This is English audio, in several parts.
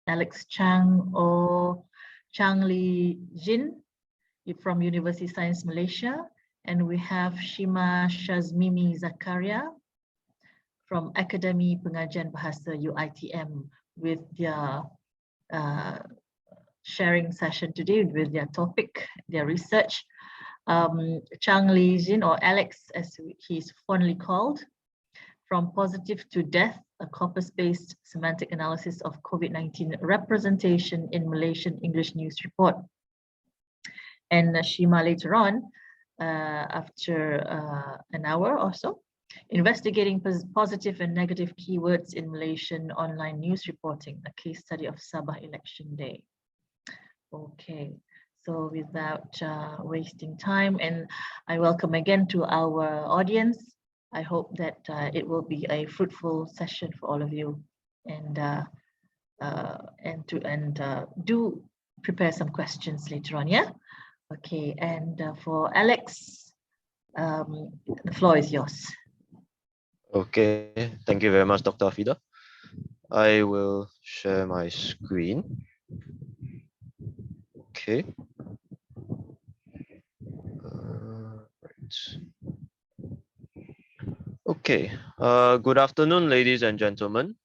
Alex Chang or Chang Li Xin from Universiti Sains Malaysia. And we have Shima Shazmimi Zakaria from Akademi Pengajian Bahasa UITM with their sharing session today with their topic, their research. Chang Li Xin, or Alex as he's fondly called, From Positive to Death, a Corpus-Based Semantic Analysis of COVID-19 Representation in Malaysian English News Report. And Shima later on, after an hour or so, investigating positive and negative keywords in Malaysian online news reporting, a case study of Sabah election day. Okay, so without wasting time, and I welcome again to our audience. I hope that it will be a fruitful session for all of you, and do prepare some questions later on. Yeah. Okay, and for Alex, the floor is yours. Okay, thank you very much, Dr. Afida. I will share my screen. Okay. Right. Okay. Good afternoon, ladies and gentlemen.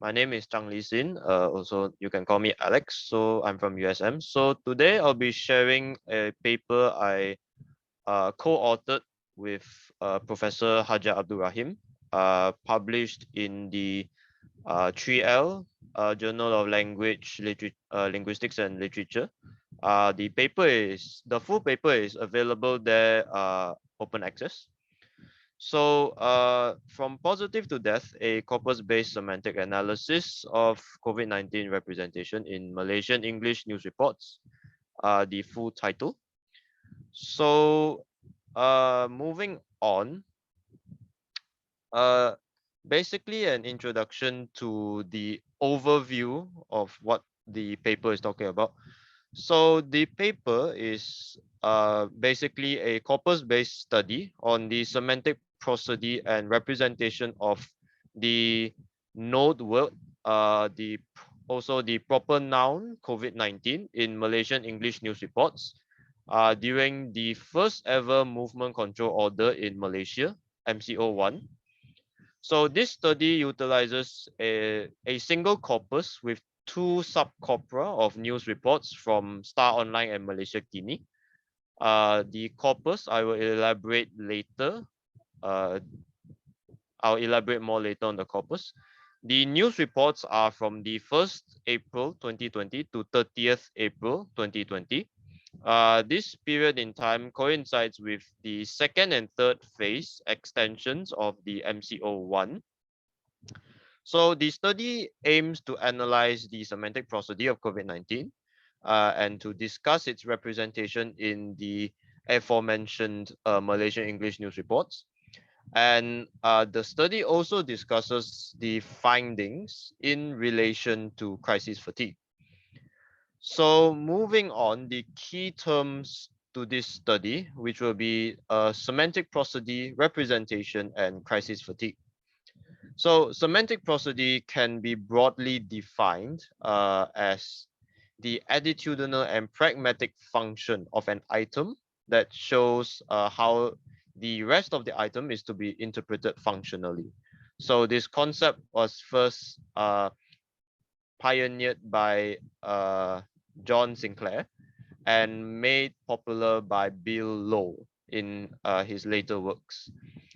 My name is Chang Li Xin. Also, you can call me Alex. So I'm from USM. So today I'll be sharing a paper I co-authored with Professor Hajar Abdul Rahim, published in the 3L Journal of Linguistics and Literature. The full paper is available there, open access. So from positive to death, a corpus-based semantic analysis of COVID-19 representation in Malaysian English News Reports, the full title. So moving on, basically an introduction to the overview of what the paper is talking about. So the paper is basically a corpus-based study on the semantic prosody and representation of the node word, also the proper noun COVID-19 in Malaysian English News Reports during the first ever movement control order in Malaysia, MCO1. So this study utilizes a single corpus with two subcorpora of news reports from Star Online and Malaysia Kini. The corpus I will elaborate later. I'll elaborate more later on the corpus. The news reports are from the 1st April 2020 to 30th April 2020. This period in time coincides with the second and third phase extensions of the MCO1. So the study aims to analyze the semantic prosody of COVID-19 and to discuss its representation in the aforementioned Malaysian English News Reports. And the study also discusses the findings in relation to crisis fatigue. So moving on, the key terms to this study, which will be semantic prosody, representation, and crisis fatigue. So semantic prosody can be broadly defined as the attitudinal and pragmatic function of an item that shows how the rest of the item is to be interpreted functionally. So this concept was first pioneered by John Sinclair and made popular by Bill Lowe in his later works.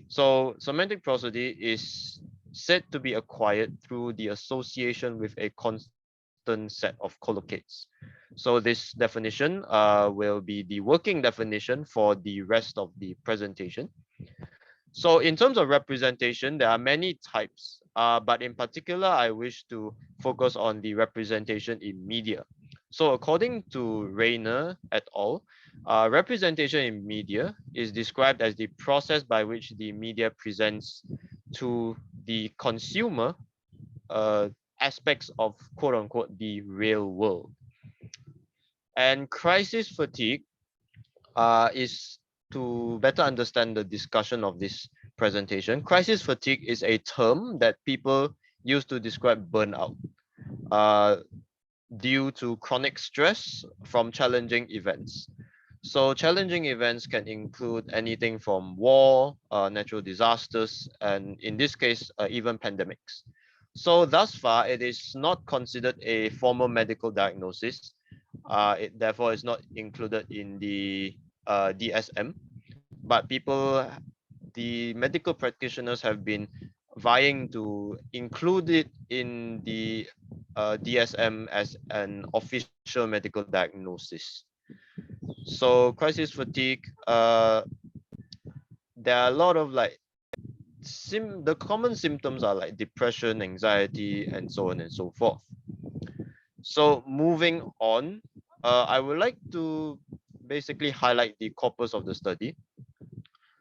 So semantic prosody is said to be acquired through the association with a constant set of collocates. So this definition will be the working definition for the rest of the presentation. So in terms of representation, there are many types, but in particular, I wish to focus on the representation in media. So according to Rayner et al., representation in media is described as the process by which the media presents to the consumer aspects of quote unquote the real world. And crisis fatigue is to better understand the discussion of this presentation. Crisis fatigue is a term that people used to describe burnout due to chronic stress from challenging events. So challenging events can include anything from war, natural disasters, and in this case, even pandemics. So thus far, it is not considered a formal medical diagnosis. It therefore is not included in the DSM. But the medical practitioners have been vying to include it in the DSM as an official medical diagnosis. So crisis fatigue, there are a lot of like the common symptoms are like depression, anxiety, and so on and so forth. So moving on, I would like to basically highlight the corpus of the study.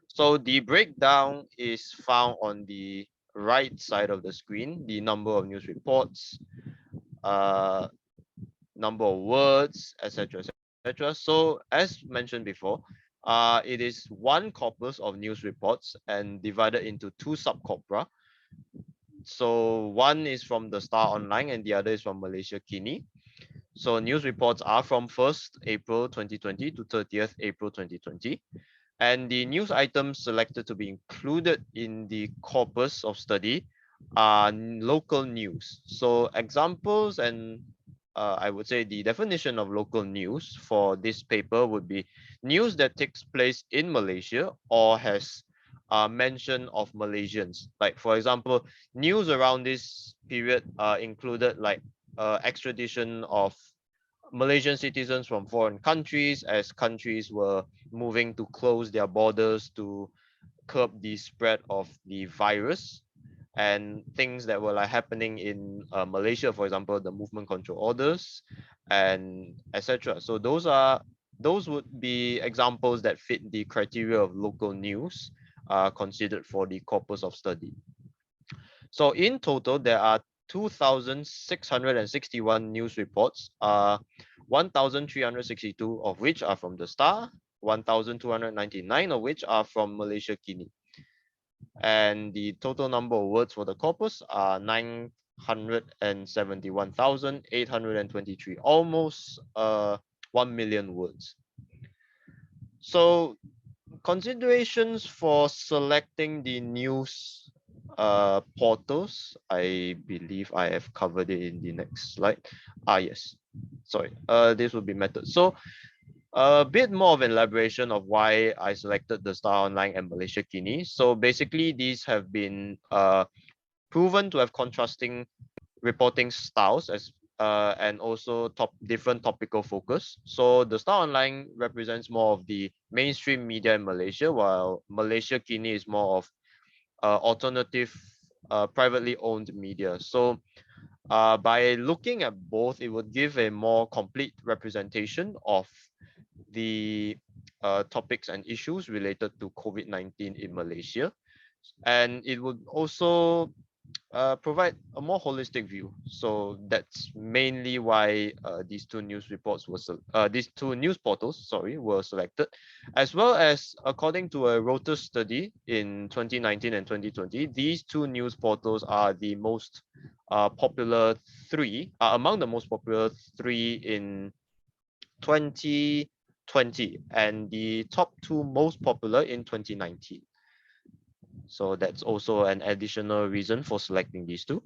So the breakdown is found on the right side of the screen, the number of news reports, number of words, etc., etc. So as mentioned before, it is one corpus of news reports and divided into two subcorpora. So one is from the Star Online and the other is from Malaysia Kini. So news reports are from 1st April 2020 to 30th April 2020. And the news items selected to be included in the corpus of study are local news. So examples and I would say the definition of local news for this paper would be news that takes place in Malaysia or has mention of Malaysians. Like for example, news around this period included like extradition of Malaysian citizens from foreign countries as countries were moving to close their borders to curb the spread of the virus, and things that were like happening in Malaysia, for example, the movement control orders and etc. So those would be examples that fit the criteria of local news considered for the corpus of study. So in total, there are 2,661 news reports, 1,362 of which are from the Star, 1,299 of which are from Malaysia Kini. And the total number of words for the corpus are 971,823, almost 1 million words. So considerations for selecting the news portals, I believe I have covered it in the next slide. Yes, sorry, this would be method. So a bit more of an elaboration of why I selected the Star Online and Malaysia Kini. So basically these have been proven to have contrasting reporting styles as and also different topical focus. So the Star Online represents more of the mainstream media in Malaysia, while Malaysia Kini is more of alternative privately owned media. So by looking at both, it would give a more complete representation of the topics and issues related to COVID-19 in Malaysia. And it would also provide a more holistic view. So that's mainly why these two news reports these two news portals, were selected, as well as according to a Reuters study in 2019 and 2020, these two news portals are the most popular three, among the most popular three in 2020 and the top two most popular in 2019. So that's also an additional reason for selecting these two.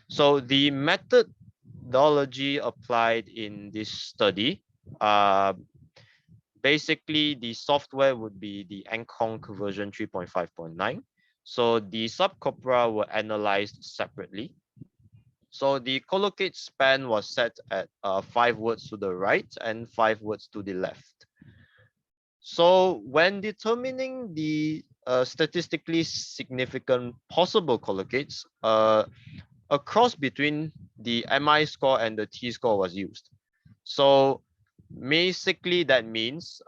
So the methodology applied in this study, basically the software would be the Angkong version 3.5.9. So the subcorpora were analyzed separately. So the collocate span was set at 5 words to the right and 5 words to the left. So when determining the statistically significant possible collocates, a cross between the MI score and the T score was used. So basically that means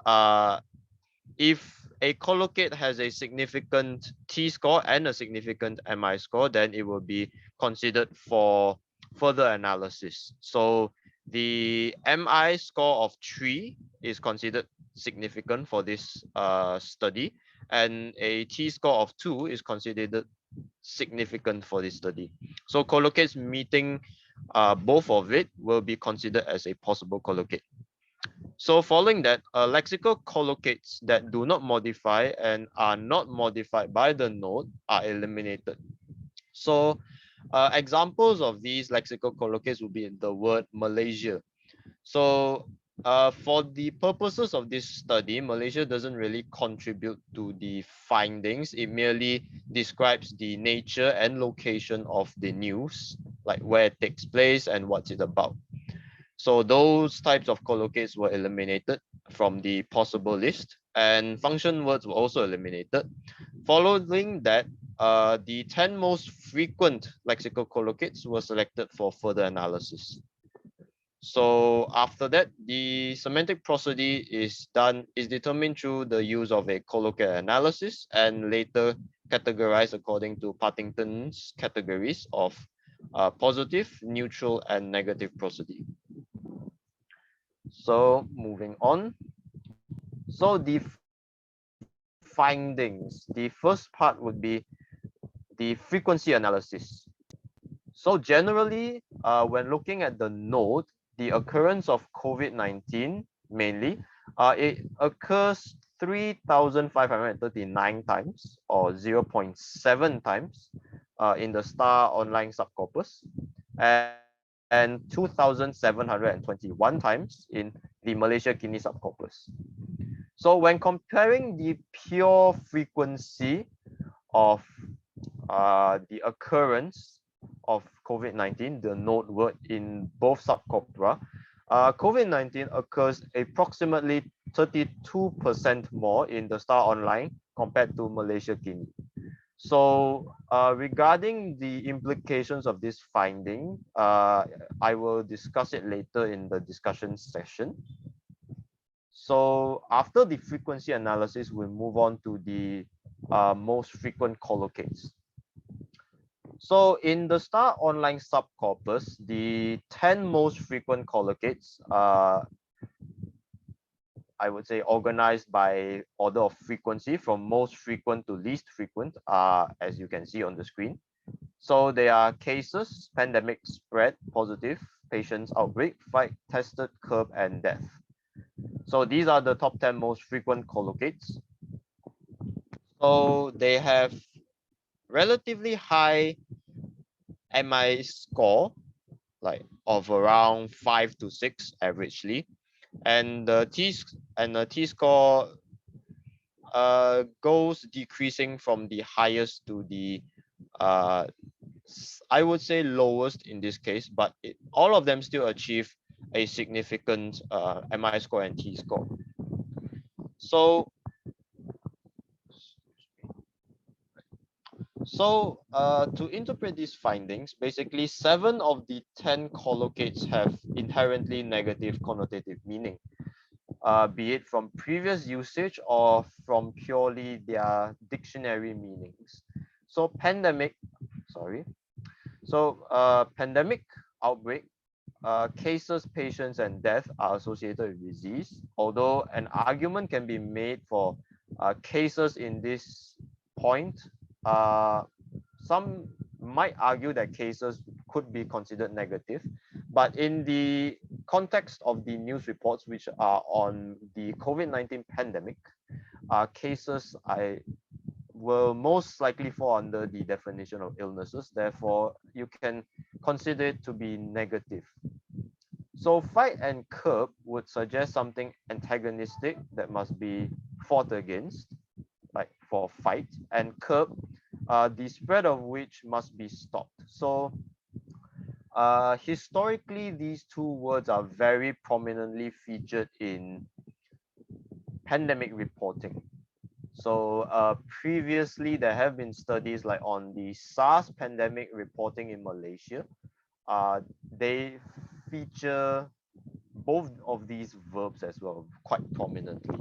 if a collocate has a significant T score and a significant MI score, then it will be considered for further analysis. So the MI score of 3 is considered significant for this study, and a T score of 2 is considered significant for this study. So collocates meeting both of it will be considered as a possible collocate. So following that, lexical collocates that do not modify and are not modified by the node are eliminated. So examples of these lexical collocates would be the word Malaysia. So for the purposes of this study, Malaysia doesn't really contribute to the findings. It merely describes the nature and location of the news, like where it takes place and what's it about. So those types of collocates were eliminated from the possible list, and function words were also eliminated. Following that, the 10 most frequent lexical collocates were selected for further analysis. So after that, the semantic prosody is determined through the use of a collocate analysis and later categorized according to Partington's categories of positive, neutral, and negative prosody. So moving on. So the findings, the first part would be the frequency analysis. So generally, when looking at the node, the occurrence of COVID-19 mainly, it occurs 3,539 times or 0.7 times in the star online subcorpus and 2,721 times in the Malaysia Kini subcorpus. So when comparing the pure frequency of the occurrence of COVID-19, the node word in both subcorpora, COVID-19 occurs approximately 32% more in the star online compared to Malaysia Kini. So regarding the implications of this finding, I will discuss it later in the discussion session. So after the frequency analysis, we'll move on to the most frequent collocates. So in the star online subcorpus, the 10 most frequent collocates are, I would say, organized by order of frequency from most frequent to least frequent, as you can see on the screen. So they are cases, pandemic, spread, positive, patients, outbreak, fight, tested, curb, and death. So these are the top 10 most frequent collocates. So they have relatively high MI score, like of around 5 to 6 averagely, and the T score goes decreasing from the highest to the I would say lowest in this case, but all of them still achieve a significant MI score and T score. So to interpret these findings, basically 7 of the 10 collocates have inherently negative connotative meaning, be it from previous usage or from purely their dictionary meanings. So pandemic, pandemic, outbreak, cases, patients, and death are associated with disease, although an argument can be made for cases in this point. Some might argue that cases could be considered negative, but in the context of the news reports which are on the COVID-19 pandemic, cases will most likely fall under the definition of illnesses. Therefore, you can consider it to be negative. So fight and curb would suggest something antagonistic that must be fought against, like for fight, and curb, the spread of which must be stopped. So historically, these two words are very prominently featured in pandemic reporting. So previously, there have been studies like on the SARS pandemic reporting in Malaysia. They feature both of these verbs as well, quite prominently.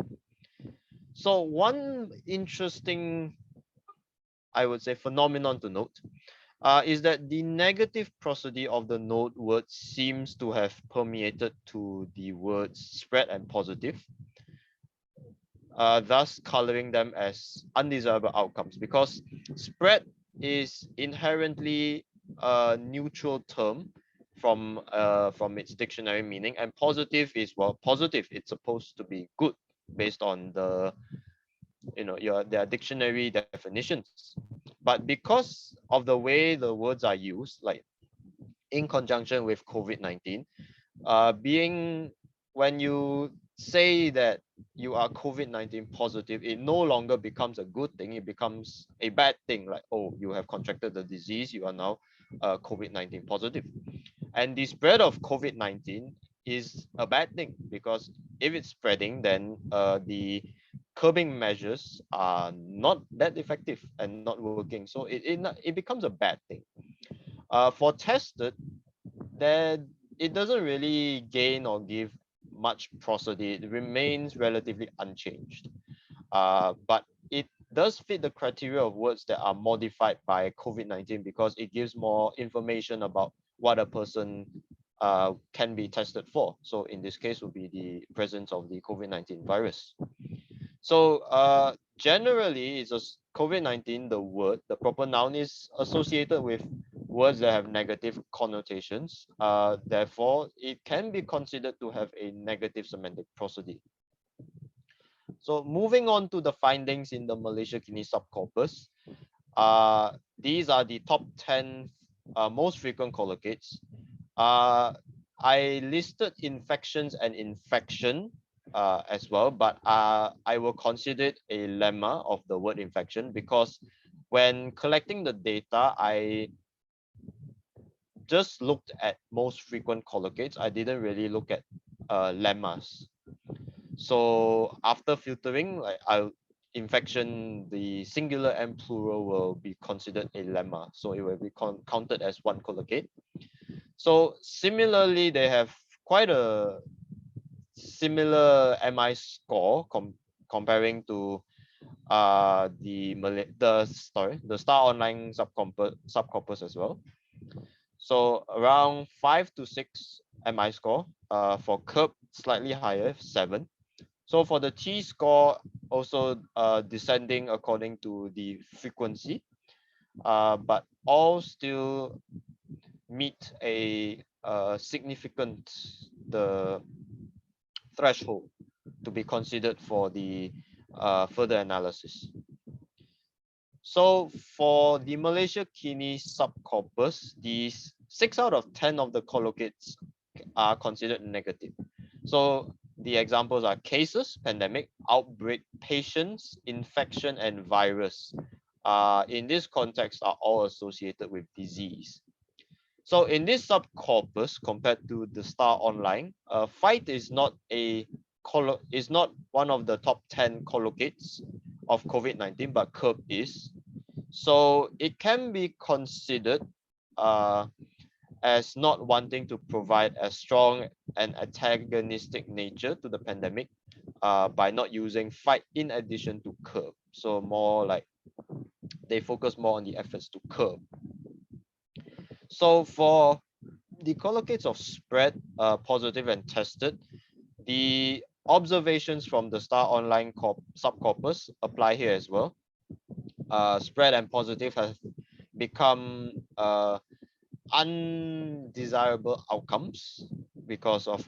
So one interesting, I would say, phenomenon to note is that the negative prosody of the node word seems to have permeated to the words spread and positive, thus coloring them as undesirable outcomes, because spread is inherently a neutral term from its dictionary meaning, and positive is, well, positive, it's supposed to be good based on the their dictionary definitions. But because of the way the words are used, like in conjunction with COVID-19, being when you say that you are COVID-19 positive, it no longer becomes a good thing, it becomes a bad thing, like, oh, you have contracted the disease, you are now COVID-19 positive. And the spread of COVID-19 is a bad thing, because if it's spreading, then the curbing measures are not that effective and not working. So it becomes a bad thing. For tested, then it doesn't really gain or give much prosody. It remains relatively unchanged. But it does fit the criteria of words that are modified by COVID-19, because it gives more information about what a person can be tested for. So in this case would be the presence of the COVID-19 virus. So generally, it's a COVID-19, the word, the proper noun, is associated with words that have negative connotations. Therefore, it can be considered to have a negative semantic prosody. So moving on to the findings in the Malaysia Kini subcorpus, these are the top 10 most frequent collocates. I listed infections and infection as well, but I will consider it a lemma of the word infection, because when collecting the data, I just looked at most frequent collocates. I didn't really look at lemmas. So after filtering, like infection, the singular and plural will be considered a lemma, so it will be counted as one collocate. So similarly, they have quite a similar MI score comparing to the Star Online subcorpus as well. So around 5 to 6 MI score. For CURB, slightly higher, 7. So for the T score, also descending according to the frequency, but all still meet a significant the threshold to be considered for the further analysis. So for the Malaysia Kini subcorpus, these 6 out of 10 of the collocates are considered negative. So the examples are cases, pandemic, outbreak, patients, infection, and virus. In this context, are all associated with disease. So in this subcorpus, compared to the Star Online, fight is not one of the top 10 collocates of COVID-19, but CURB is. So it can be considered as not wanting to provide a strong and antagonistic nature to the pandemic by not using fight in addition to curb. So more like they focus more on the efforts to curb. So for the collocates of spread, positive, and tested, the observations from the Star Online subcorpus apply here as well. Spread and positive have become undesirable outcomes because of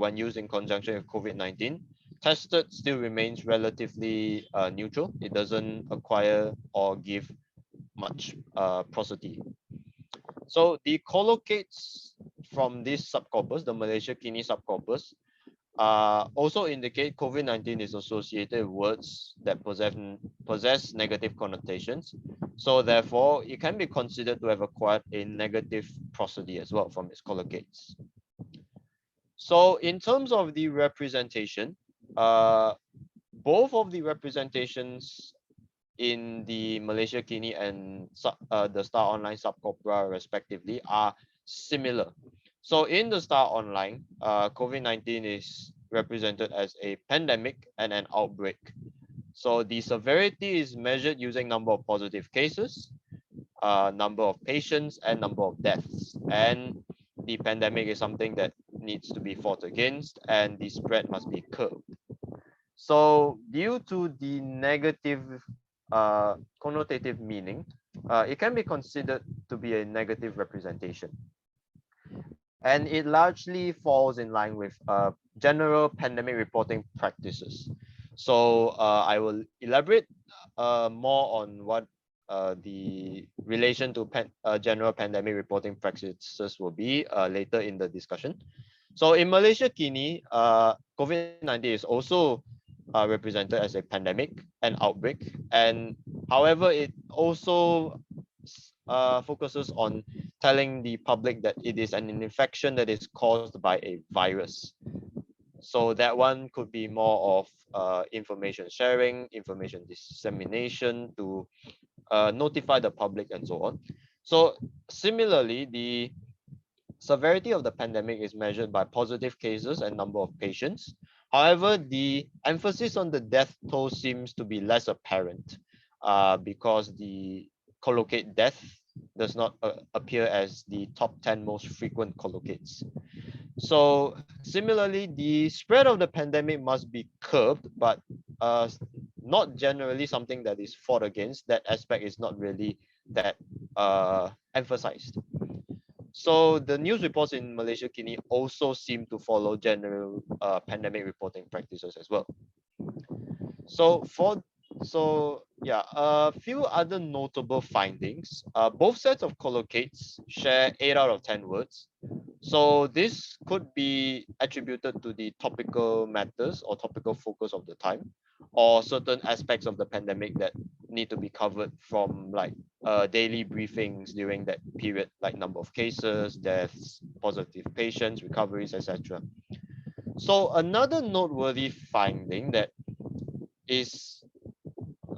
when used in conjunction with COVID-19. Tested still remains relatively neutral. It doesn't acquire or give much prosody. So the collocates from this subcorpus, the Malaysia Kini subcorpus, also indicate COVID-19 is associated with words that possess negative connotations. So therefore, it can be considered to have acquired a negative prosody as well from its collocates. So in terms of the representation, both of the representations in the Malaysia Kini and the Star Online subcorpora respectively are similar. So in the Star Online, COVID-19 is represented as a pandemic and an outbreak. So the severity is measured using number of positive cases, number of patients, and number of deaths. And the pandemic is something that needs to be fought against, and the spread must be curbed. So due to the negative connotative meaning, it can be considered to be a negative representation. And it largely falls in line with general pandemic reporting practices. So I will elaborate more on what the relation to general pandemic reporting practices will be later in the discussion. So in Malaysia, Kini, COVID-19 is also represented as a pandemic, an outbreak, and however, it also focuses on telling the public that it is an infection that is caused by a virus. So that one could be more of information sharing, information dissemination to notify the public and so on. So similarly, the severity of the pandemic is measured by positive cases and number of patients. However, the emphasis on the death toll seems to be less apparent because the collocate death does not appear as the top 10 most frequent collocates. So similarly, the spread of the pandemic must be curbed, but not generally something that is fought against. That aspect is not really that emphasized. So the news reports in Malaysia, Kini also seem to follow general pandemic reporting practices as well. So a few other notable findings. Both sets of collocates share 8 out of 10 words. So this could be attributed to the topical matters or topical focus of the time, or certain aspects of the pandemic that need to be covered from like daily briefings during that period, like number of cases, deaths, positive patients, recoveries, etc. So another noteworthy finding that is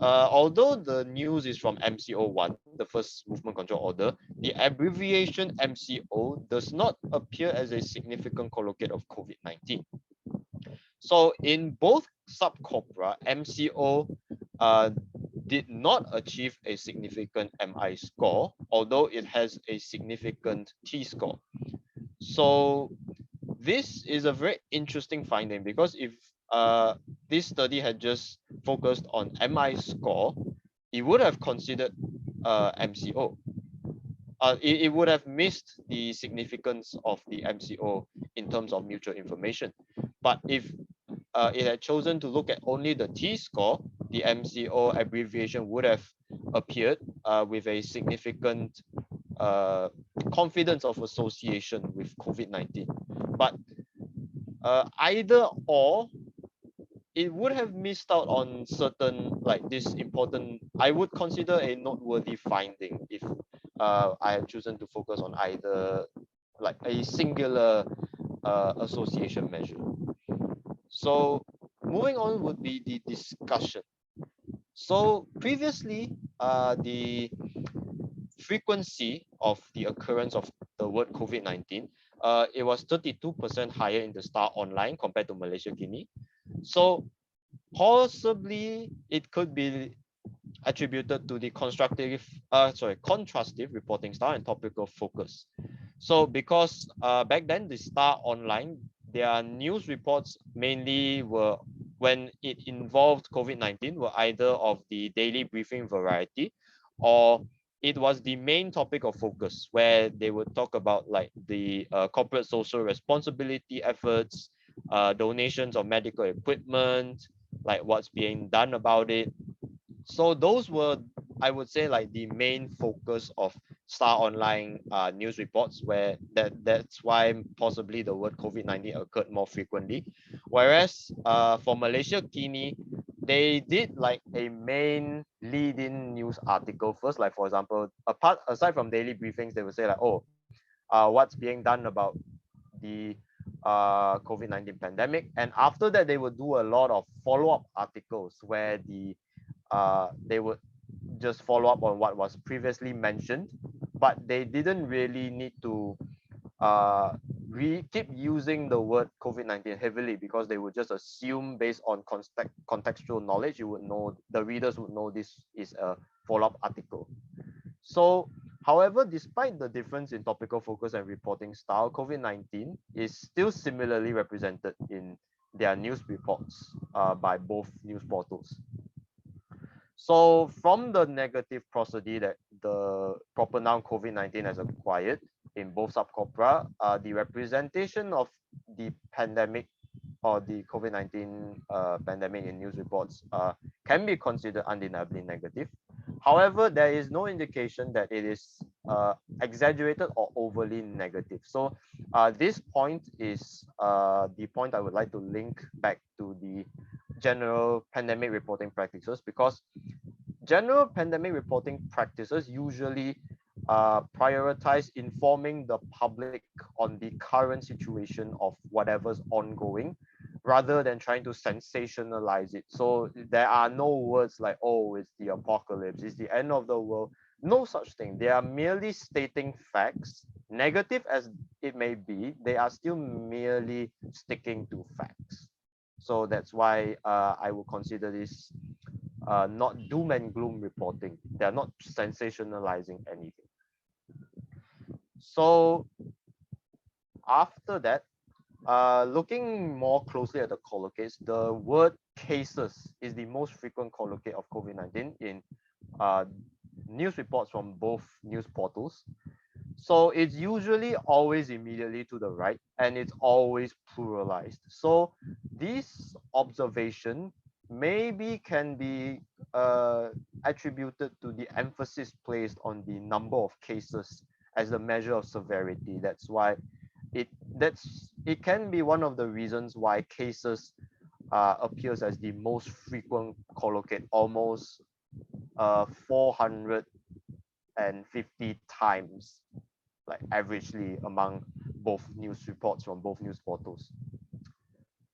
although the news is from MCO1, the first movement control order, the abbreviation MCO does not appear as a significant collocate of COVID-19. So in both subcorpora, MCO did not achieve a significant MI score, although it has a significant T score. So this is a very interesting finding because if this study had just focused on MI score, it would have considered MCO. It would have missed the significance of the MCO in terms of mutual information. But if it had chosen to look at only the T score, the MCO abbreviation would have appeared with a significant confidence of association with COVID-19. But either or, it would have missed out on certain like this important, I would consider a noteworthy finding if I had chosen to focus on either like a singular association measure. So moving on would be the discussion. So previously, the frequency of the occurrence of the word COVID-19, it was 32% higher in the Star Online compared to Malaysia Guinea. So possibly it could be attributed to the contrastive reporting style and topical focus. So because back then the Star Online, their news reports mainly were, when it involved COVID-19, were either of the daily briefing variety, or it was the main topic of focus where they would talk about like the corporate social responsibility efforts, donations of medical equipment, like what's being done about it. So those were, I would say, like the main focus of Star Online news reports, where that's why possibly the word COVID-19 occurred more frequently. Whereas for Malaysia Guinea, they did like a main lead-in news article first. Like for example, aside from daily briefings, they would say like, oh, what's being done about the COVID-19 pandemic, and after that they would do a lot of follow-up articles where they would just follow up on what was previously mentioned, but they didn't really need to keep using the word COVID-19 heavily, because they would just assume based on contextual knowledge, you would know, the readers would know this is a follow-up article. So however, despite the difference in topical focus and reporting style, COVID-19 is still similarly represented in their news reports by both news portals. So from the negative prosody the proper noun COVID-19 as acquired in both subcorpora, the representation of the pandemic or the COVID-19 pandemic in news reports can be considered undeniably negative. However, there is no indication that it is exaggerated or overly negative. So this point is the point I would like to link back to the general pandemic reporting practices, because general pandemic reporting practices usually prioritize informing the public on the current situation of whatever's ongoing, rather than trying to sensationalize it. So there are no words like, oh, it's the apocalypse, it's the end of the world. No such thing. They are merely stating facts. Negative as it may be, they are still merely sticking to facts. So that's why I would consider this not doom and gloom reporting. They are not sensationalizing anything. So after that, looking more closely at the collocates, the word cases is the most frequent collocate of COVID-19 in news reports from both news portals. So it's usually always immediately to the right, and it's always pluralized. So this observation maybe can be attributed to the emphasis placed on the number of cases as the measure of severity. That's why it can be one of the reasons why cases appears as the most frequent collocate, almost 450 times, like averagely among both news reports from both news portals.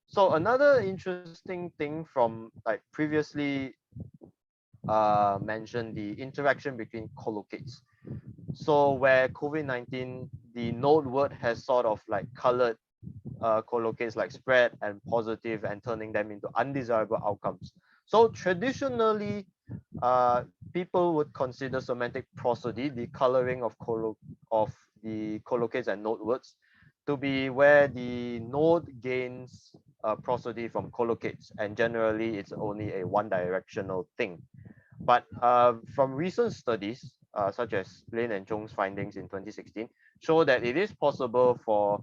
So another interesting thing from like previously mentioned, the interaction between collocates. So where COVID-19, the node word has sort of like colored collocates like spread and positive and turning them into undesirable outcomes. So traditionally, people would consider semantic prosody, the coloring of the collocates and node words, to be where the node gains prosody from collocates, and generally it's only a one-directional thing. But from recent studies, such as Lin and Chong's findings in 2016, show that it is possible for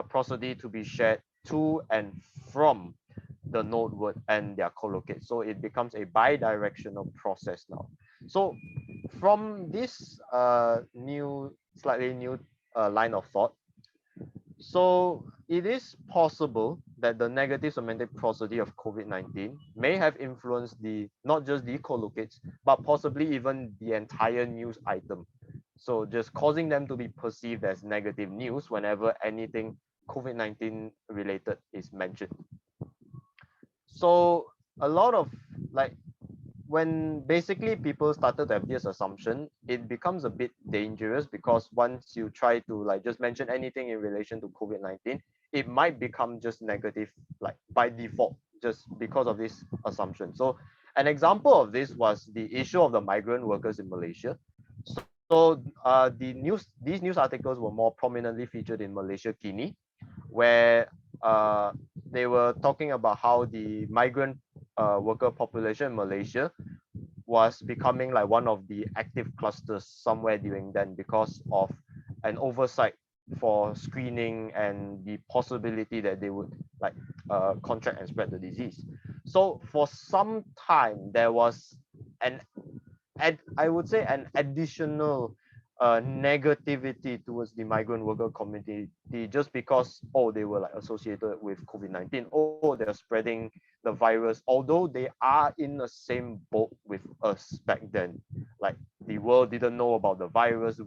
prosody to be shared to and from the node word and their collocates. So it becomes a bi-directional process now. So from this slightly new line of thought, so it is possible that the negative semantic prosody of COVID-19 may have influenced not just the collocates, but possibly even the entire news item. So just causing them to be perceived as negative news whenever anything COVID-19 related is mentioned. So a lot of when basically people started to have this assumption, it becomes a bit dangerous, because once you try to just mention anything in relation to COVID-19, it might become just negative by default, just because of this assumption. So an example of this was the issue of the migrant workers in Malaysia. So these news articles were more prominently featured in Malaysia Kini, where they were talking about how the migrant worker population in Malaysia was becoming one of the active clusters somewhere during then, because of an oversight for screening and the possibility that they would contract and spread the disease. So for some time there was I would say an additional negativity towards the migrant worker community, just because they were associated with COVID-19, they're spreading the virus, although they are in the same boat with us back then. The world didn't know about the virus,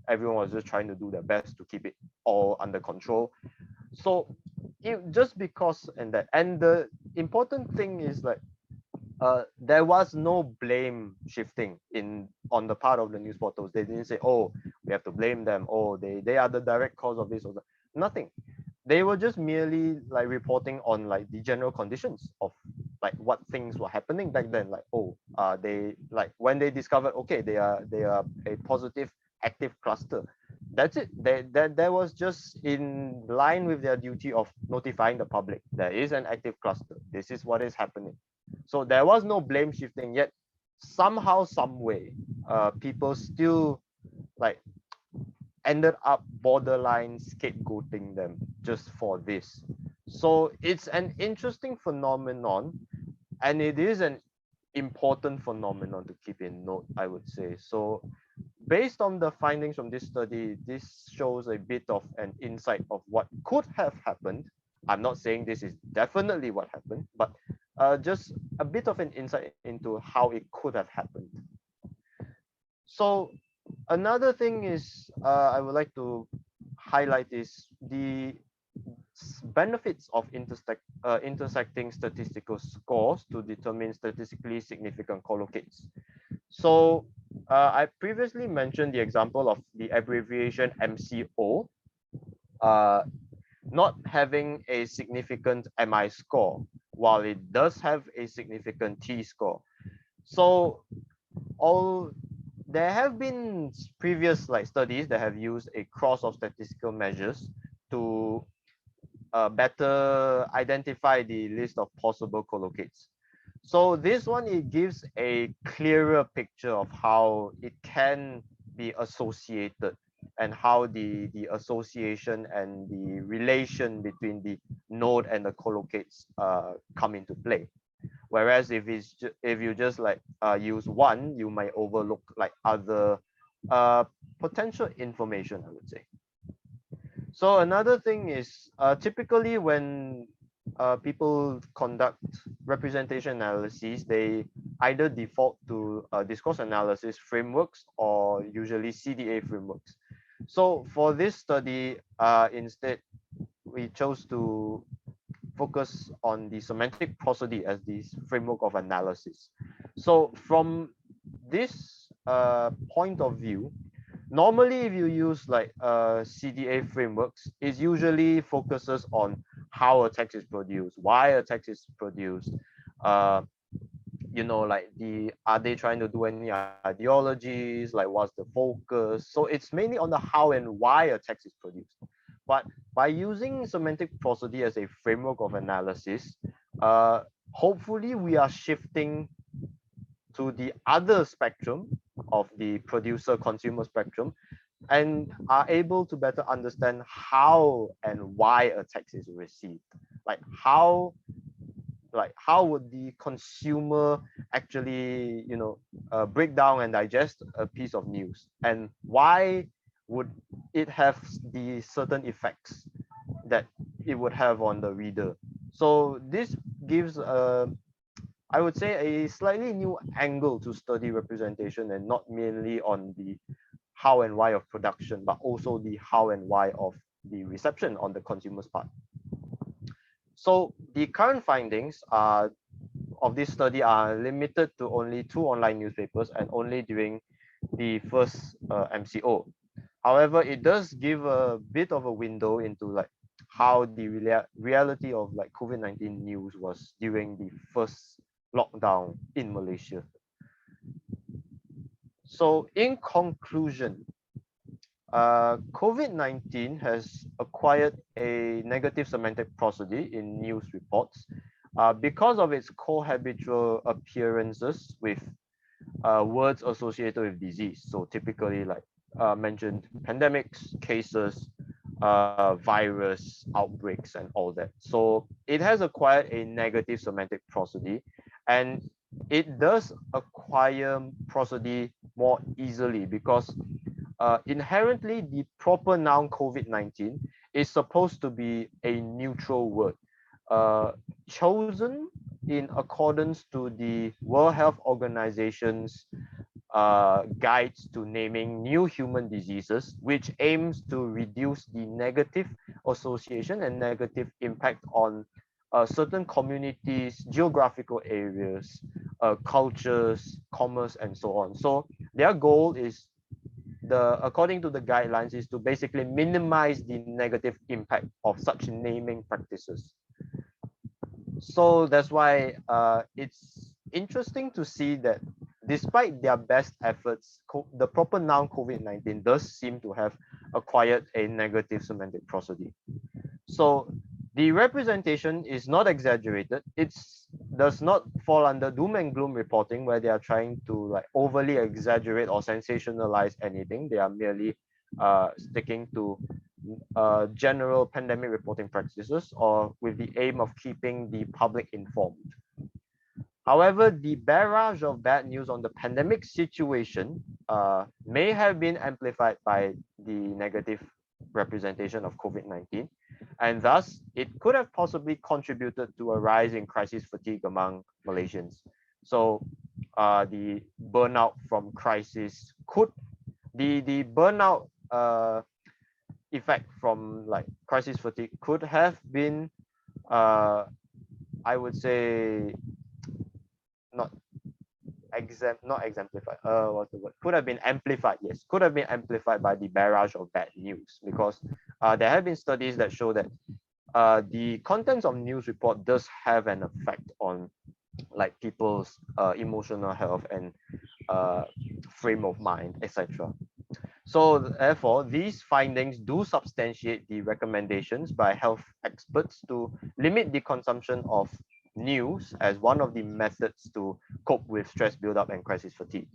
everyone was just trying to do their best to keep it all under control. So just because, and the important thing is there was no blame shifting on the part of the news portals. They didn't say, we have to blame them, they are the direct cause of this or that. Nothing. They were just merely reporting on the general conditions of what things were happening back then. They when they discovered, they are a positive active cluster. That's it. That was just in line with their duty of notifying the public. There is an active cluster. This is what is happening. So there was no blame shifting, yet somehow, some way, people still like ended up borderline scapegoating them just for this. So it's an interesting phenomenon, and it is an important phenomenon to keep in note, I would say. So based on the findings from this study, this shows a bit of an insight of what could have happened. I'm not saying this is definitely what happened, but just a bit of an insight into how it could have happened. So another thing is I would like to highlight is the benefits of intersecting statistical scores to determine statistically significant collocates. So I previously mentioned the example of the abbreviation MCO not having a significant MI score, while it does have a significant T score. So there have been previous studies that have used a cross of statistical measures to better identify the list of possible collocates. So this one, it gives a clearer picture of how it can be associated and how the association and the relation between the node and the collocates come into play. Whereas if you just use one, you might overlook other potential information, I would say. So another thing is typically when people conduct representation analyses, they either default to discourse analysis frameworks or usually CDA frameworks. So for this study, instead, we chose to focus on the semantic prosody as the framework of analysis. So from this point of view, normally if you use CDA frameworks, it usually focuses on how a text is produced, why a text is produced, are they trying to do any ideologies, what's the focus. So it's mainly on the how and why a text is produced. But by using semantic prosody as a framework of analysis, hopefully we are shifting to the other spectrum of the producer-consumer spectrum and are able to better understand how and why a text is received. How would the consumer actually break down and digest a piece of news, and why would it have the certain effects that it would have on the reader. So this gives I would say a slightly new angle to study representation, and not merely on the how and why of production, but also the how and why of the reception on the consumer's part. So the current findings of this study are limited to only 2 online newspapers and only during the first MCO. However, it does give a bit of a window into how the reality of COVID-19 news was during the first lockdown in Malaysia. So in conclusion, COVID-19 has acquired a negative semantic prosody in news reports because of its cohabitual appearances with words associated with disease. So typically mentioned pandemics, cases, virus, outbreaks, and all that. So it has acquired a negative semantic prosody, and it does acquire prosody more easily because inherently the proper noun COVID-19 is supposed to be a neutral word chosen in accordance to the World Health Organization's guides to naming new human diseases, which aims to reduce the negative association and negative impact on certain communities, geographical areas, cultures, commerce, and so on. So their goal is, according to the guidelines, is to basically minimize the negative impact of such naming practices. So that's why it's interesting to see that despite their best efforts, the proper noun COVID-19 does seem to have acquired a negative semantic prosody. So the representation is not exaggerated. does not fall under doom and gloom reporting, where they are trying to like overly exaggerate or sensationalize anything. They are merely sticking to general pandemic reporting practices, or with the aim of keeping the public informed. However, the barrage of bad news on the pandemic situation may have been amplified by the negative representation of COVID-19, and thus it could have possibly contributed to a rise in crisis fatigue among Malaysians. So the burnout from crisis could, the burnout effect from like crisis fatigue could have been, I would say, not exemplified. What's the word? Could have been amplified. Yes, could have been amplified by the barrage of bad news, because there have been studies that show that the contents of news report does have an effect on like people's emotional health and frame of mind, etc. So therefore, these findings do substantiate the recommendations by health experts to limit the consumption of news as one of the methods to cope with stress buildup and crisis fatigue.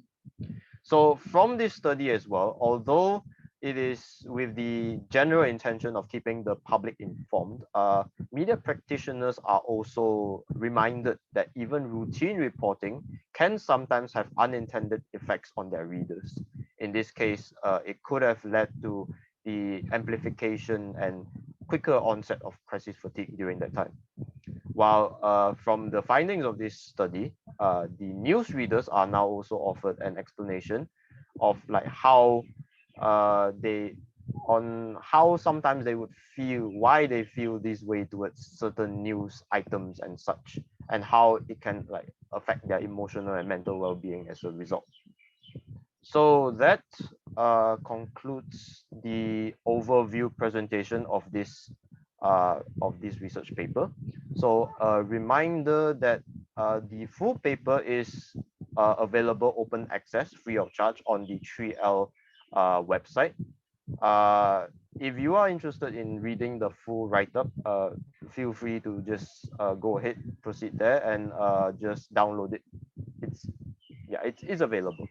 So from this study as well, although it is with the general intention of keeping the public informed, media practitioners are also reminded that even routine reporting can sometimes have unintended effects on their readers. In this case, it could have led to the amplification and quicker onset of crisis fatigue during that time. While from the findings of this study, the news readers are now also offered an explanation of like how how sometimes they would feel, why they feel this way towards certain news items and such, and how it can like affect their emotional and mental well-being as a result. So that concludes the overview presentation of this research paper. So a reminder that the full paper is available open access, free of charge, on the 3L website. If you are interested in reading the full write-up, feel free to just go ahead, proceed there, and just download it. It's available.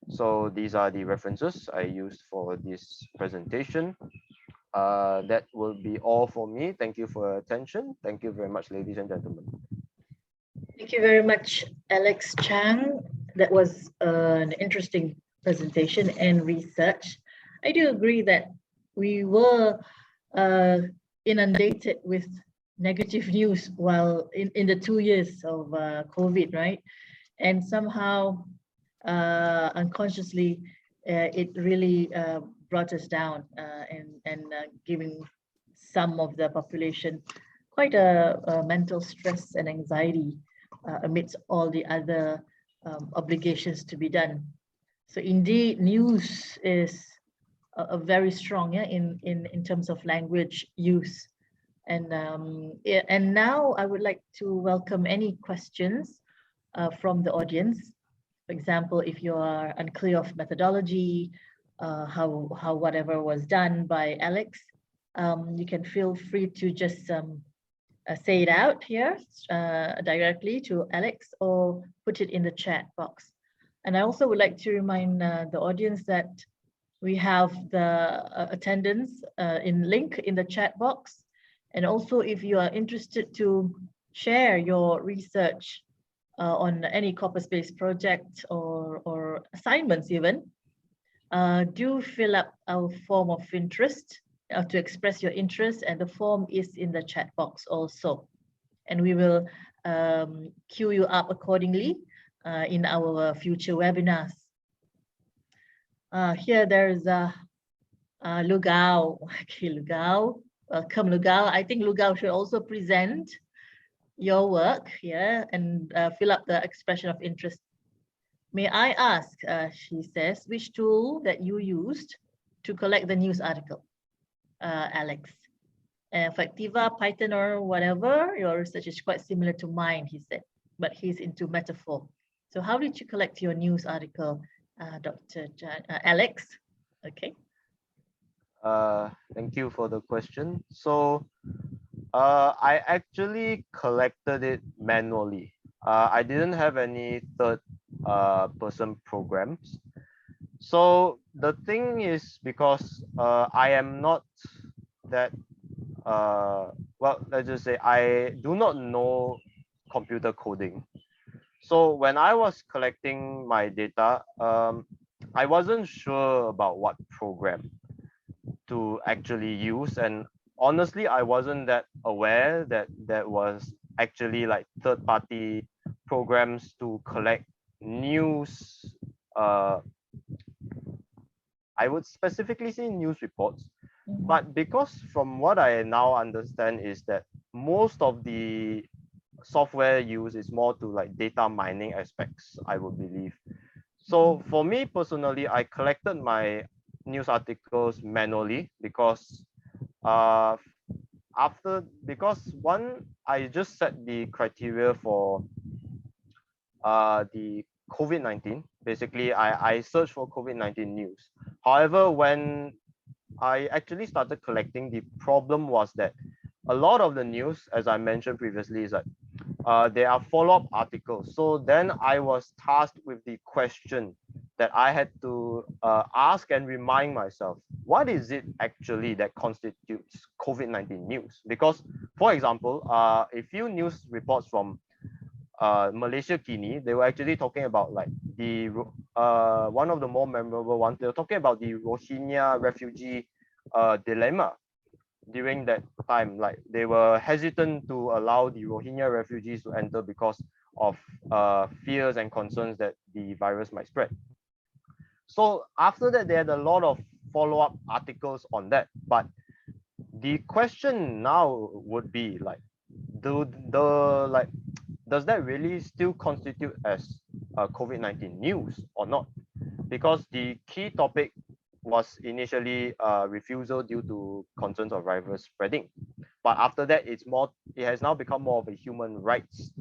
So these are the references I used for this presentation. That will be all for me. Thank you for your attention. Thank you very much, ladies and gentlemen. Thank you very much, Alex Chang. That was an interesting presentation and research. I do agree that we were inundated with negative news while in the 2 years of COVID, right? And somehow unconsciously, it really brought us down and giving some of the population quite a mental stress and anxiety amidst all the other obligations to be done. So indeed, news is a very strong, in terms of language use. And now I would like to welcome any questions from the audience. For example, if you are unclear of methodology, how whatever was done by Alex, you can feel free to just say it out here directly to Alex, or put it in the chat box. And I also would like to remind the audience that we have the attendance link in the chat box. And also, if you are interested to share your research on any corpus-based project or assignments even, do fill up our form of interest to express your interest, and the form is in the chat box also. And we will queue you up accordingly in our future webinars. Here there's Lugao. Okay, Lugao. Welcome, Lugao. I think Lugao should also present your work here and fill up the expression of interest. May I ask, she says, which tool that you used to collect the news article, Alex? Factiva, Python, or whatever. Your research is quite similar to mine, he said, but he's into metaphor. So how did you collect your news article, Dr. Alex? Okay. Thank you for the question. So I actually collected it manually. I didn't have any third person programs. So the thing is, because I am not that well, let's just say I do not know computer coding. So when I was collecting my data, I wasn't sure about what program to actually use, and honestly, I wasn't that aware that there was actually like third-party programs to collect news. I would specifically say news reports, but because from what I now understand is that most of the software used is more to like data mining aspects, I would believe. So for me personally, I collected my news articles manually because uh because I just set the criteria for the COVID-19. Basically, I searched for COVID-19 news. However, when I actually started collecting, the problem was that a lot of the news, as I mentioned previously, is that there are follow-up articles. So then I was tasked with the question that I had to ask and remind myself, what is it actually that constitutes COVID-19 news? Because, for example, a few news reports from Malaysia Kini, they were actually talking about like the one of the more memorable ones. They were talking about the Rohingya refugee dilemma during that time. Like they were hesitant to allow the Rohingya refugees to enter because of fears and concerns that the virus might spread. So after that, they had a lot of follow-up articles on that. But the question now would be like, does that really still constitute as COVID-19 news or not? Because the key topic was initially refusal due to concerns of virus spreading, but after that, it has now become more of a human rights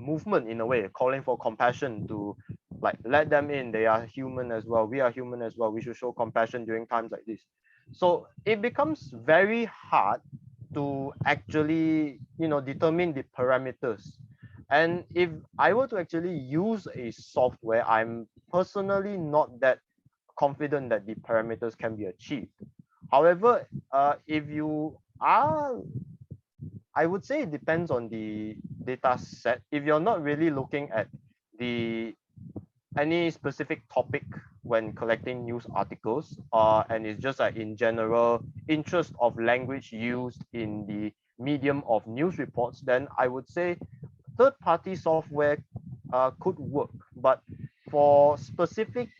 movement in a way, calling for compassion to like let them in. They are human as well. We are human as well. We should show compassion during times like this. So it becomes very hard to actually, determine the parameters. And if I were to actually use a software, I'm personally not that confident that the parameters can be achieved. However, if you are, I would say it depends on the data set. If you're not really looking at the any specific topic when collecting news articles, and it's just like in general interest of language used in the medium of news reports, then I would say third-party software could work. But for specific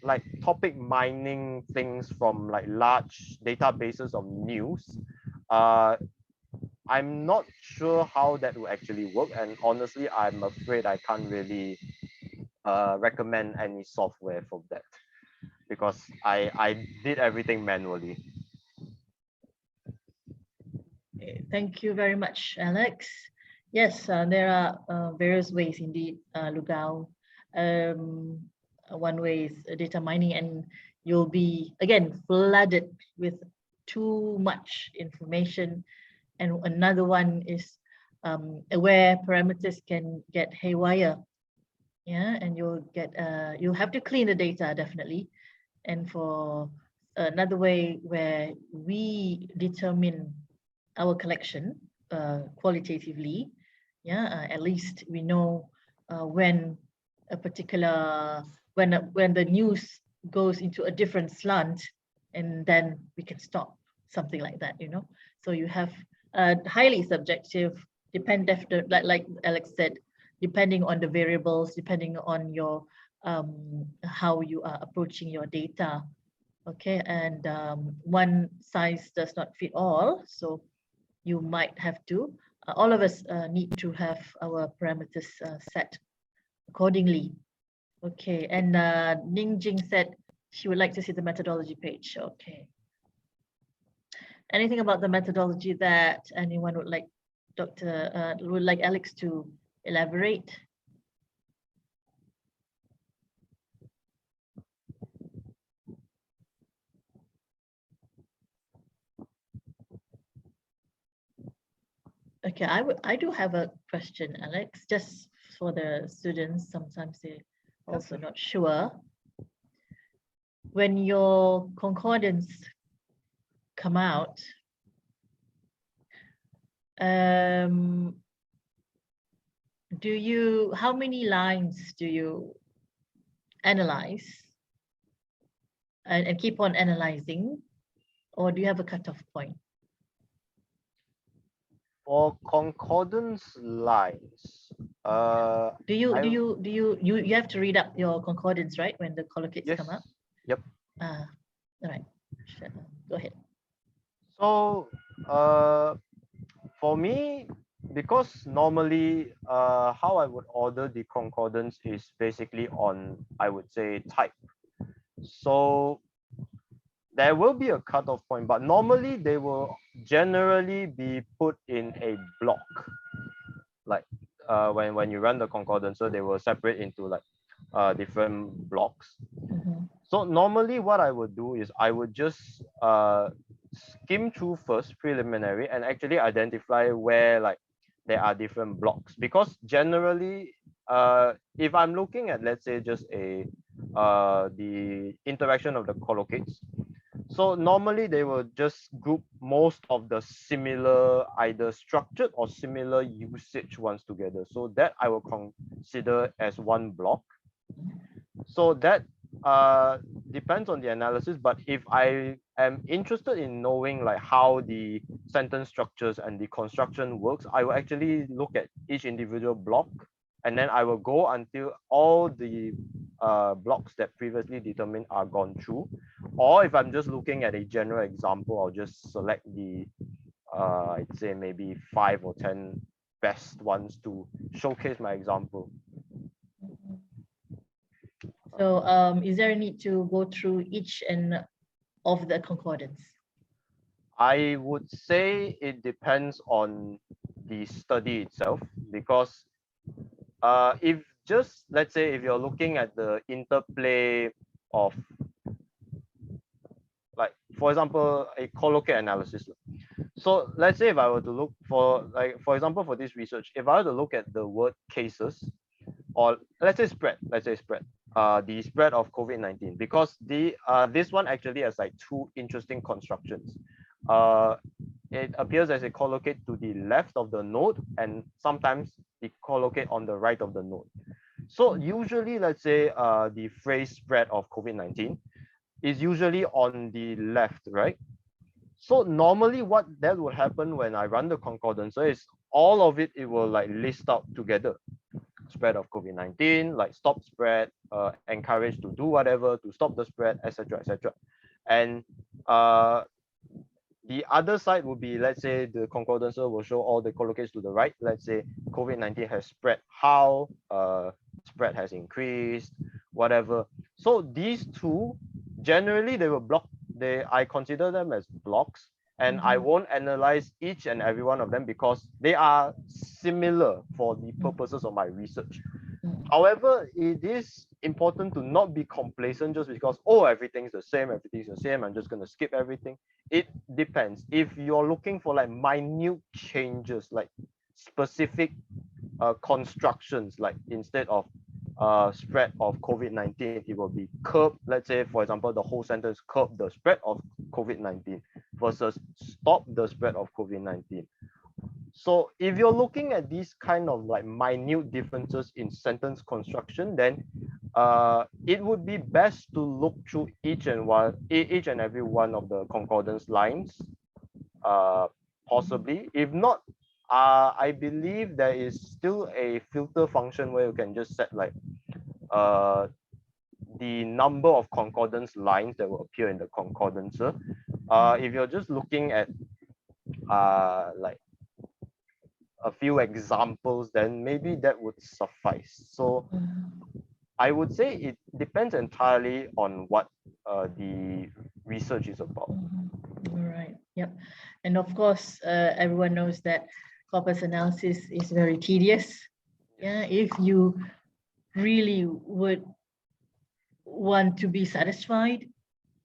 like topic mining things from like large databases of news, I'm not sure how that will actually work. And honestly, I'm afraid I can't really recommend any software for that because I did everything manually. Thank you very much, Alex. Yes, there are various ways indeed, Lugao. One way is data mining, and you'll be, again, flooded with too much information. And another one is where parameters can get haywire. Yeah, and you'll have to clean the data definitely. And for another way where we determine our collection qualitatively, yeah, at least we know when a particular when the news goes into a different slant, and then we can stop something like that, So you have highly subjective, like Alex said, depending on the variables, depending on your how you are approaching your data. Okay, and one size does not fit all, so you might have to, all of us need to have our parameters set accordingly. Okay, and Ning Jing said she would like to see the methodology page. Okay. Anything about the methodology that anyone would like would like Alex to elaborate? Okay, I do have a question, Alex, just for the students. Sometimes they also not sure. When your concordance come out, how many lines do you analyze and keep on analyzing, or do you have a cutoff point? For concordance lines, you have to read up your concordance, right, when the collocates yes, come up? yep. All right, sure. Go ahead. So for me, because normally how I would order the concordance is basically on, I would say, type. So there will be a cutoff point, but normally they will generally be put in a block. Like when you run the concordance, so they will separate into like different blocks. So normally what I would do is I would just skim through first preliminary and actually identify where like there are different blocks, because generally if I'm looking at, let's say, just a the interaction of the collocates, so normally they will just group most of the similar, either structured or similar usage ones together. So that I will consider as one block. So that depends on the analysis, but if I am interested in knowing like how the sentence structures and the construction works, I will actually look at each individual block, and then I will go until all the blocks that previously determined are gone through. Or if I'm just looking at a general example, I'll just select the I'd say maybe 5 or 10 best ones to showcase my example. So is there a need to go through each and of the concordance? I would say it depends on the study itself, because if just, let's say, if you're looking at the interplay of, like, for example, a collocate analysis. So let's say if I were to look for, like, for example, for this research, if I were to look at the word cases, or let's say spread, the spread of COVID-19, because this one actually has like two interesting constructions. It appears as a collocate to the left of the node, and sometimes it collocate on the right of the node. So usually, let's say the phrase spread of COVID-19 is usually on the left, right? So normally what that would happen when I run the concordance is all of it will like list out together. Spread of COVID-19, like stop spread, encouraged to do whatever to stop the spread, etc., etc. And the other side would be, let's say, the concordancer will show all the collocates to the right. Let's say COVID-19 has spread how, spread has increased, whatever. So these two, generally they will block, I consider them as blocks, and I won't analyze each and every one of them because they are similar for the purposes of my research. However, it is important to not be complacent just because, oh, everything's the same, I'm just going to skip everything. It depends. If you're looking for like minute changes, like specific constructions, like instead of spread of COVID-19, it will be curb, let's say, for example, the whole sentence, curb the spread of COVID-19 versus stop the spread of COVID-19. So if you're looking at these kind of like minute differences in sentence construction, then it would be best to look through each and every one of the concordance lines, possibly. If not, I believe there is still a filter function where you can just set like the number of concordance lines that will appear in the concordancer. If you're just looking at like a few examples, then maybe that would suffice. So I would say it depends entirely on what the research is about. All right. Yep. And of course, everyone knows that corpus analysis is very tedious. Yeah. If you really would want to be satisfied,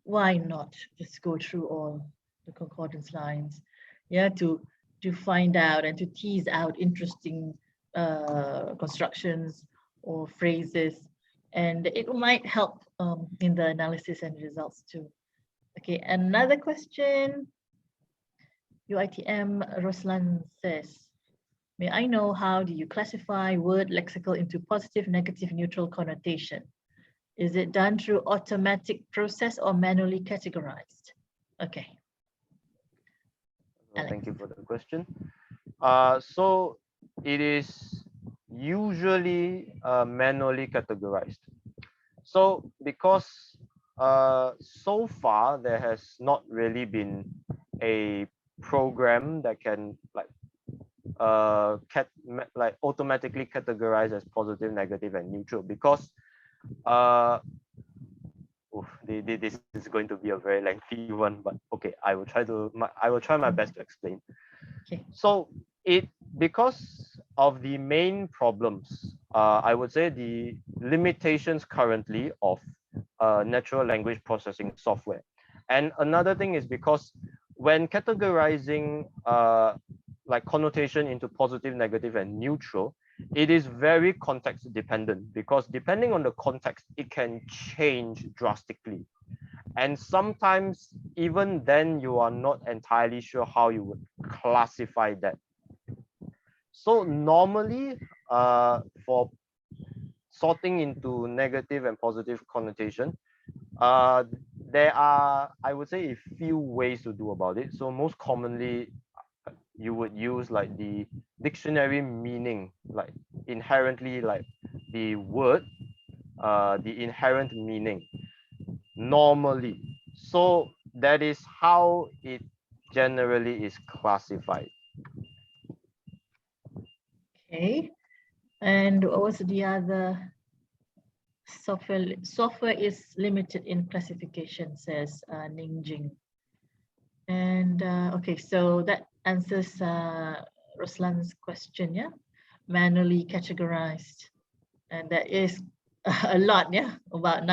why not just go through all the concordance lines? Yeah. To to find out and to tease out interesting constructions or phrases, and it might help in the analysis and results too. Okay, another question. UITM Roslan says, may I know how do you classify word lexical into positive, negative, neutral connotation? Is it done through automatic process or manually categorized? Okay. Thank you for the question. So it is usually manually categorized. So because so far there has not really been a program that can automatically categorize as positive, negative, and neutral, because this is going to be a very lengthy one, but okay, I will try my best to explain. Okay. So because of the main problems, I would say the limitations currently of natural language processing software. And another thing is because when categorizing connotation into positive, negative, and neutral, it is very context dependent, because depending on the context, it can change drastically. And sometimes even then you are not entirely sure how you would classify that. So normally for sorting into negative and positive connotation, there are, I would say, a few ways to do about it. So most commonly, you would use like the dictionary meaning, like inherently, like the word, the inherent meaning normally. So that is how it generally is classified. Okay. And what was the other? Software is limited in classification, says Ningjing. And okay, so that answers Ruslan's question, yeah? Manually categorized. And that is a lot, yeah? About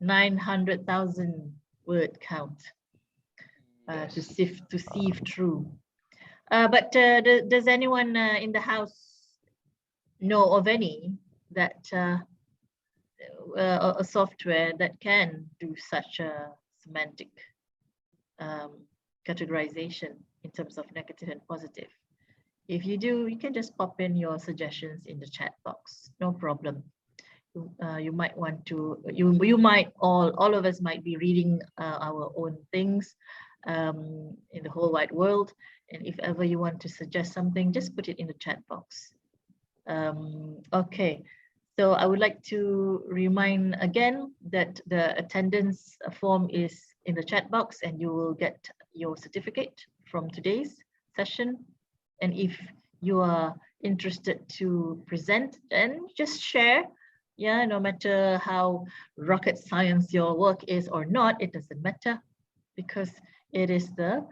900,000 word count to sieve through. But does anyone in the house know of any that a software that can do such a semantic categorization in terms of negative and positive? If you do, you can just pop in your suggestions in the chat box, no problem. You might want to, you might, all of us might be reading our own things in the whole wide world. And if ever you want to suggest something, just put it in the chat box. Okay, so I would like to remind again that the attendance form is in the chat box, and you will get your certificate from today's session. And if you are interested to present, then just share. Yeah, no matter how rocket science your work is or not, it doesn't matter, because it is the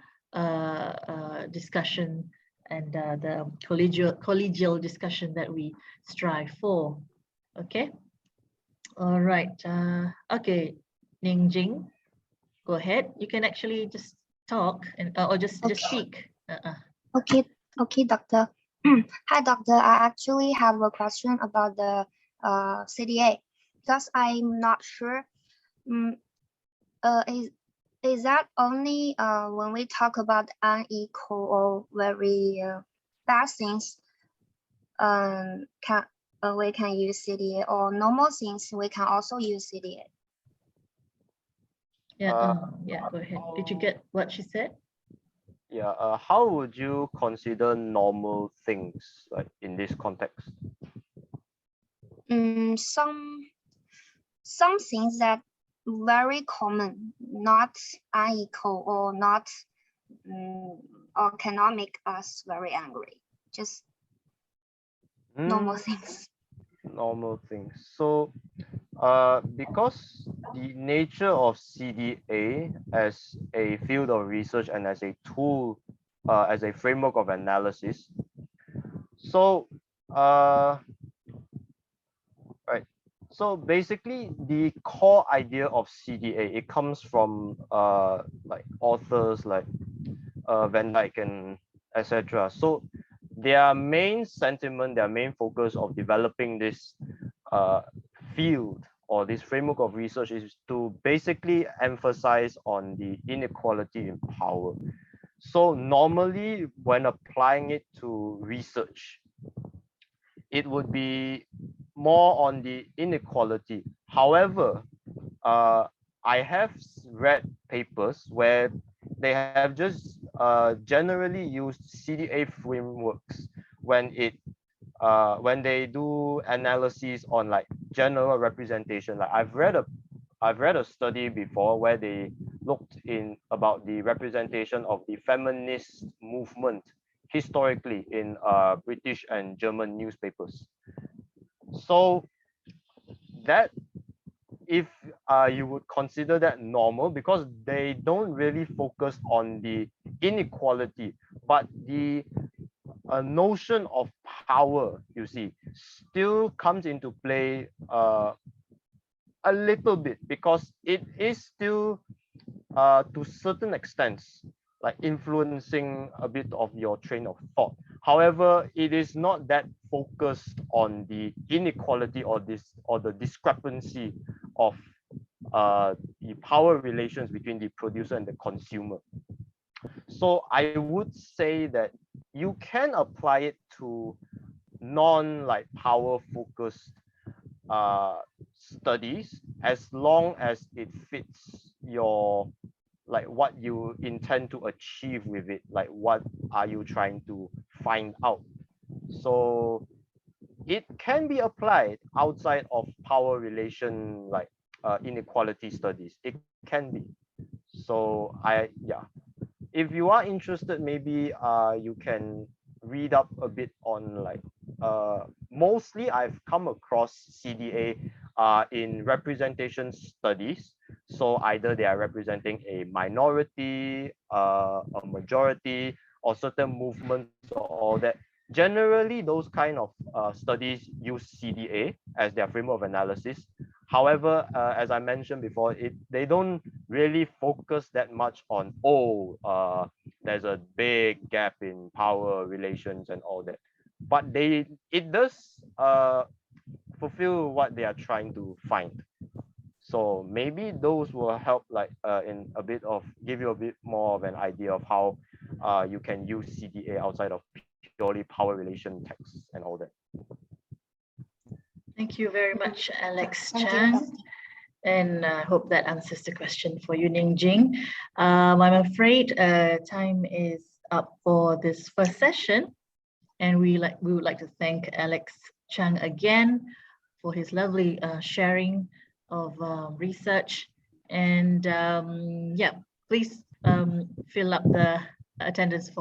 discussion and the collegial discussion that we strive for. Okay. All right. Okay, Ningjing, go ahead. You can actually just talk and or just speak. Okay, doctor. Hi, doctor. I actually have a question about the CDA, because I'm not sure. Is that only when we talk about unequal or very bad things, we can use CDA, or normal things we can also use CDA? Yeah, yeah, go ahead. Did you get what she said? Yeah, how would you consider normal things like in this context? Some things that very common, not unequal or not or cannot make us very angry. Just normal things. Normal things. So because the nature of CDA as a field of research and as a tool, as a framework of analysis, so right, so basically the core idea of CDA, it comes from like authors like Van Dyck and etc. So their main sentiment, their main focus of developing this field or this framework of research is to basically emphasize on the inequality in power. So normally when applying it to research, it would be more on the inequality. However, I have read papers where they have just generally used CDA frameworks when they do analyses on like general representation. Like I've read a study before where they looked in about the representation of the feminist movement historically in British and German newspapers. So that, if you would consider that normal, because they don't really focus on the inequality, but the notion of power, you see, still comes into play a little bit, because it is still to certain extents like influencing a bit of your train of thought. However, it is not that focused on the inequality or the discrepancy of the power relations between the producer and the consumer. So I would say that you can apply it to non-like power focused studies, as long as it fits your like what you intend to achieve with it, like what are you trying to find out. So it can be applied outside of power relation, like inequality studies. It can be. So if you are interested, maybe you can read up a bit on like mostly I've come across CDA in representation studies. So either they are representing a minority, a majority, or certain movements or all that. Generally, those kind of studies use CDA as their framework of analysis. However, as I mentioned before, they don't really focus that much on, there's a big gap in power relations and all that. But it does fulfill what they are trying to find. So maybe those will help, like in a bit of give you a bit more of an idea of how you can use CDA outside of purely power relation texts and all that. Thank you very much, Alex Thank you. Chang. And I hope that answers the question for you, Ning Jing. I'm afraid time is up for this first session. And we would like to thank Alex Chang again for his lovely sharing of research. And please fill up the attendance form.